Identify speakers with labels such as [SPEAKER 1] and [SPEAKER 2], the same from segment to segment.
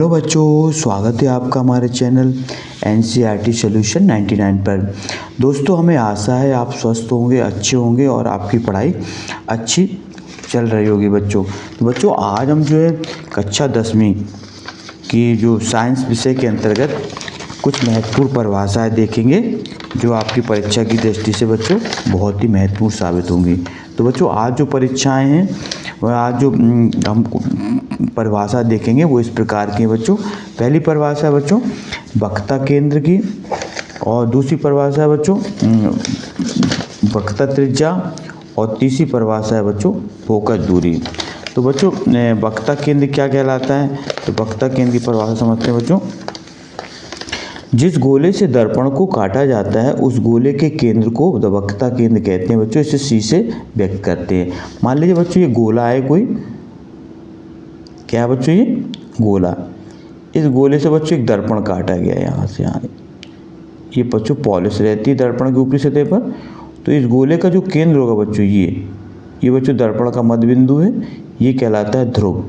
[SPEAKER 1] Hello बच्चों, स्वागत है आपका हमारे चैनल NCERT सॉल्यूशन 99 पर। दोस्तों, हमें आशा है आप स्वस्थ होंगे, अच्छे होंगे और आपकी पढ़ाई अच्छी चल रही होगी बच्चों। तो बच्चों, आज हम जो है कक्षा 10वीं की जो साइंस विषय के अंतर्गत कुछ महत्वपूर्ण परिभाषाएं देखेंगे जो आपकी परीक्षा की दृष्टि से बच्चों बहुत ही महत्वपूर्ण साबित होंगी। तो बच्चों, आज जो परीक्षाएं हैं वह आज जो हम परिभाषा देखेंगे वो इस प्रकार की है बच्चों। पहली परिभाषा है बच्चों वक्रता केंद्र की, और दूसरी परिभाषा है बच्चों वक्रता त्रिज्या, और तीसरी परिभाषा है बच्चों फोकस दूरी। तो बच्चों, वक्रता केंद्र क्या कहलाता है? तो वक्रता केंद्र की परिभाषा समझते हैं बच्चों। जिस गोले से दर्पण को काटा जाता है उस गोले के केंद्र को वक्रता केंद्र कहते हैं बच्चों। इसे C से व्यक्त करते हैं। मान लीजिए बच्चों, ये गोला है कोई, क्या है बच्चों ये गोला। इस गोले से बच्चों एक दर्पण काटा गया है यहाँ से यहाँ। ये बच्चों पॉलिश रहती है दर्पण की ऊपरी सतह पर। तो इस गोले का जो केंद्र होगा बच्चों ये बच्चों दर्पण का मध्य बिंदु है, ये कहलाता है ध्रुव।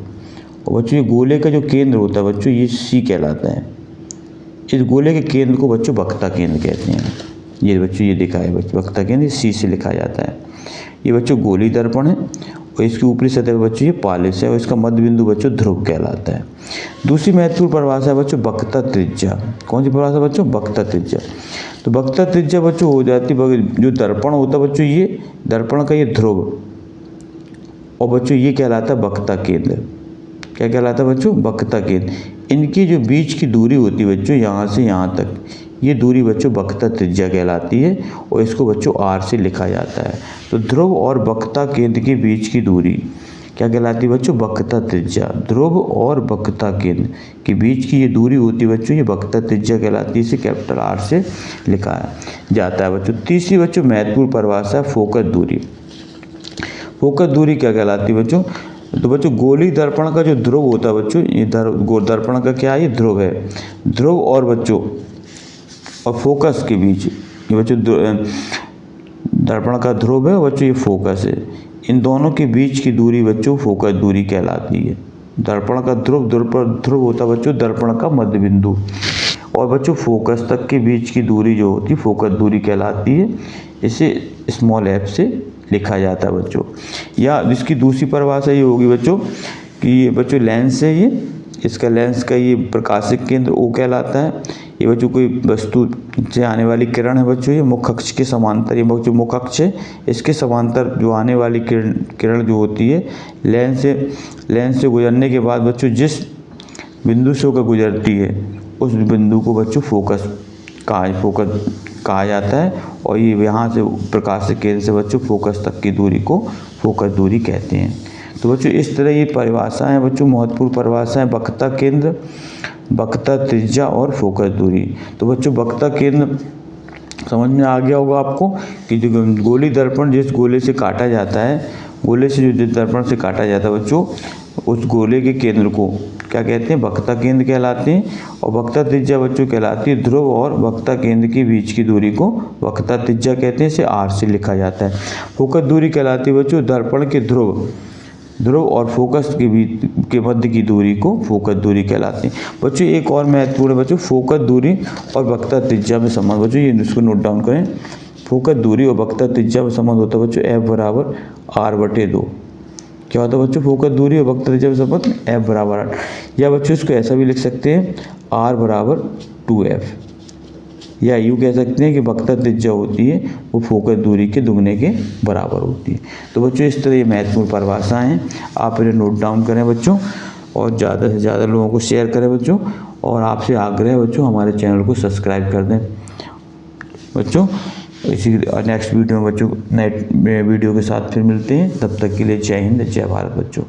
[SPEAKER 1] और बच्चों ये गोले का जो केंद्र होता है बच्चों ये C कहलाता है। इस गोले के केंद्र को बच्चों वक्रता केंद्र कहते हैं। ये बच्चों ये दिखा है बच्चों वक्रता केंद्र C से लिखा जाता है। ये बच्चों गोली दर्पण है और इसकी ऊपरी सतह पर बच्चों ये पॉलिश है और इसका मध्य बिंदु बच्चों ध्रुव कहलाता है। दूसरी महत्वपूर्ण परिभाषा है बच्चों वक्रता त्रिज्या। कौन सी परिभाषा बच्चों? वक्रता त्रिज्या। तो वक्रता त्रिज्या बच्चों हो जाती है जो दर्पण होता है बच्चों ये दर्पण का ये ध्रुव, और बच्चों ये कहलाता है वक्रता केंद्र। क्या कहलाता है बच्चों? वक्रता केंद्र। इनकी जो बीच की दूरी होती है बच्चों यहाँ से यहाँ तक, ये दूरी बच्चों वक्रता त्रिज्या कहलाती है और इसको बच्चों R से लिखा जाता है। तो ध्रुव और वक्रता केंद्र के बीच की दूरी क्या कहलाती है बच्चों? वक्रता त्रिज्या। ध्रुव और वक्रता केंद्र के बीच की ये दूरी होती है बच्चों ये वक्रता त्रिज्या कहलाती है। इसे कैपिटल R से लिखा जाता है बच्चों। तीसरी बच्चों महत्वपूर्ण परिभाषा है फोकस दूरी। फोकस दूरी क्या कहलाती है बच्चों? तो बच्चों गोली दर्पण का जो ध्रुव होता है बच्चों ये दर्पण का क्या है? ये ध्रुव है। ध्रुव और बच्चों और फोकस के बीच ये बच्चों दर्पण का ध्रुव है और बच्चों ये फोकस है। इन दोनों के बीच की दूरी बच्चों फोकस दूरी कहलाती है। दर्पण का ध्रुव होता है बच्चों दर्पण का मध्य बिंदु, और बच्चों फोकस तक के बीच की दूरी जो होती है फोकस दूरी कहलाती है। इसे स्मॉल f से लिखा जाता है बच्चों। या इसकी दूसरी परिभाषा ये होगी बच्चों कि ये बच्चों लेंस है, ये इसका लेंस का ये प्रकाशिक केंद्र O कहलाता है। ये बच्चों कोई वस्तु से आने वाली किरण है बच्चों ये मुख्य अक्ष के समांतर, ये बच्चों मुख्य अक्ष है इसके समांतर जो आने वाली किरण जो होती है लेंस से गुजरने के बाद बच्चों जिस बिंदु से होकर गुजरती है उस बिंदु को बच्चों फोकस कहा जाता है। और ये यहाँ से प्रकाशिक केंद्र से बच्चों फोकस तक की दूरी को फोकस दूरी कहते हैं। तो बच्चों इस तरह ये परिभाषाएं बच्चों महत्वपूर्ण परिभाषाएं वक्रता केंद्र, वक्रता त्रिज्या और फोकस दूरी। तो बच्चों वक्रता केंद्र समझ में आ गया होगा आपको कि जो गोली दर्पण जिस गोले से काटा जाता है, गोले से जो दर्पण से काटा जाता है बच्चों उस गोले के केंद्र को क्या कहते हैं? वक्रता केंद्र कहलाते हैं। और वक्रता त्रिज्या बच्चों कहलाती है ध्रुव और वक्रता केंद्र के बीच की दूरी को वक्रता त्रिज्या कहते हैं। इसे R से लिखा जाता है। फोकस दूरी कहलाती है बच्चों दर्पण के ध्रुव और फोकस के मध्य की दूरी को फोकस दूरी कहलाती है। बच्चों एक और महत्वपूर्ण बच्चों फोकस दूरी और वक्रता त्रिज्या में संबंध बच्चों ये इसको नोट डाउन करें। फोकस दूरी और वक्रता त्रिज्या में संबंध होता है बच्चों F बराबर R/2। क्या होता है बच्चों? फोकस दूरी और वक्रता त्रिज्या में संबंध F बराबर R, या बच्चों इसको ऐसा भी लिख सकते हैं R बराबर 2F, या यूँ कह सकते हैं कि वक्रता त्रिज्या होती है वो फोकस दूरी के दुगने के बराबर होती है। तो बच्चों इस तरह ये महत्वपूर्ण परिभाषाएं हैं, आप इन्हें नोट डाउन करें बच्चों और ज़्यादा से ज़्यादा लोगों को शेयर करें बच्चों। और आपसे आग्रह है बच्चों हमारे चैनल को सब्सक्राइब कर दें बच्चों। इसी नेक्स्ट वीडियो में बच्चों नए वीडियो के साथ फिर मिलते हैं। तब तक के लिए जय हिंद, जय भारत बच्चों।